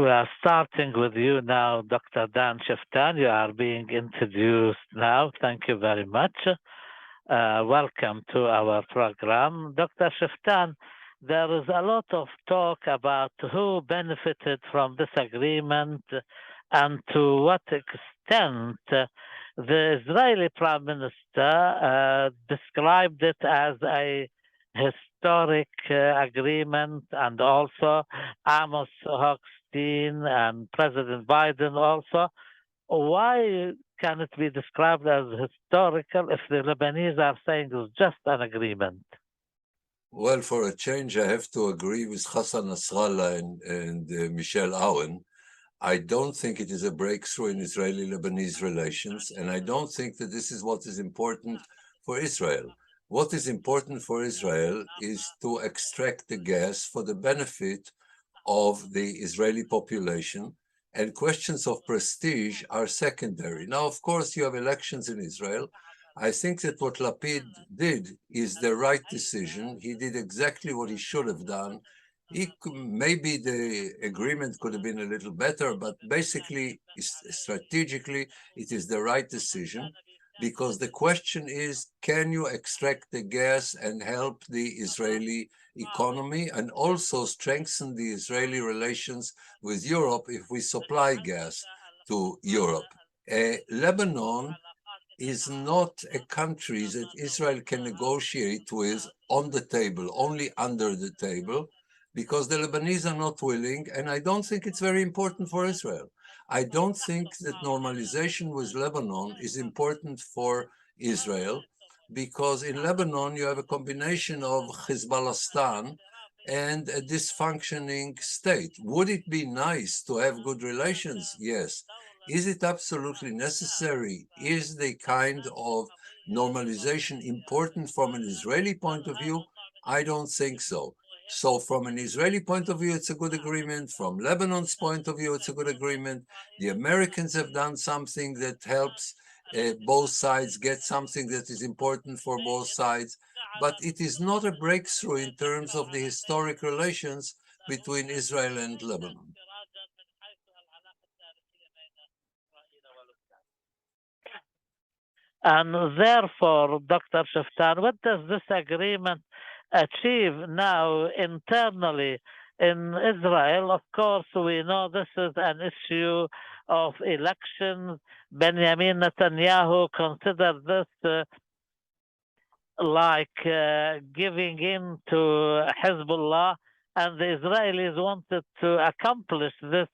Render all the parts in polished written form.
We are starting with you now, Dr. Dan Schueftan. You are being introduced now. Thank you very much. Welcome to our program. Dr. Schueftan, there is a lot of talk about who benefited from this agreement and to what extent the Israeli Prime Minister described it as a historic agreement, and also Amos Hochstein and President Biden also. Why can it be described as historical if the Lebanese are saying it's just an agreement? Well, for a change, I have to agree with Hassan Nasrallah and Michel Aoun. I don't think it is a breakthrough in Israeli-Lebanese relations, and I don't think that this is what is important for Israel. What is important for Israel is to extract the gas for the benefit of the Israeli population, and questions of prestige are secondary. Now, of course, you have elections in Israel. I think that what Lapid did is the right decision. He did exactly what he should have done. Maybe the agreement could have been a little better, but basically, strategically, it is the right decision, because the question is, can you extract the gas and help the Israeli economy and also strengthen the Israeli relations with Europe if we supply gas to Europe? Lebanon is not a country that Israel can negotiate with on the table, only under the table, because the Lebanese are not willing, and I don't think it's very important for Israel. I don't think that normalization with Lebanon is important for Israel, because in Lebanon you have a combination of Hezbollah and a dysfunctioning state. Would it be nice to have good relations? Yes. Is it absolutely necessary? Is the kind of normalization important from an Israeli point of view? I don't think so. So from an Israeli point of view, it's a good agreement. From Lebanon's point of view, it's a good agreement. The Americans have done something that helps both sides get something that is important for both sides. But it is not a breakthrough in terms of the historic relations between Israel and Lebanon. And therefore, Dr. Schueftan, what does this agreement achieve now internally in Israel? Of course, we know this is an issue of elections. Benjamin Netanyahu considered this like giving in to Hezbollah, and the Israelis wanted to accomplish this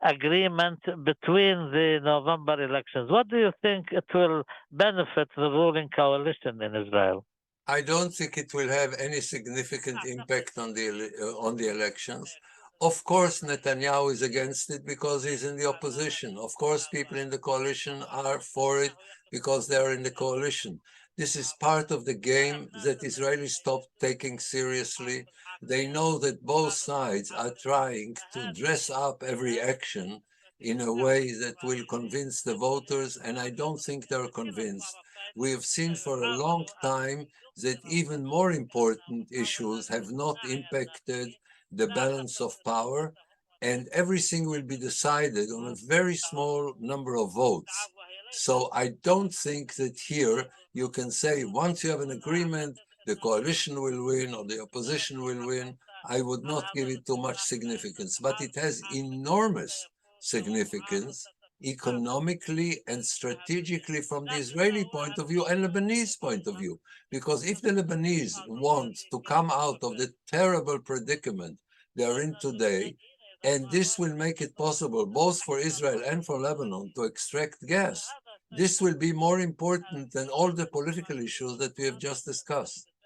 agreement between the November elections. What do you think it will benefit the ruling coalition in Israel? I don't think it will have any significant impact on the elections. Of course, Netanyahu is against it because he's in the opposition. Of course, people in the coalition are for it because they are in the coalition. This is part of the game that Israelis stopped taking seriously. They know that both sides are trying to dress up every action in a way that will convince the voters, and I don't think they're convinced. We have seen for a long time that even more important issues have not impacted the balance of power, and everything will be decided on a very small number of votes. So I don't think that here you can say once you have an agreement, the coalition will win or the opposition will win. I would not give it too much significance, but it has enormous significance economically and strategically from the Israeli point of view and Lebanese point of view. Because if the Lebanese want to come out of the terrible predicament they are in today, and this will make it possible both for Israel and for Lebanon to extract gas, this will be more important than all the political issues that we have just discussed.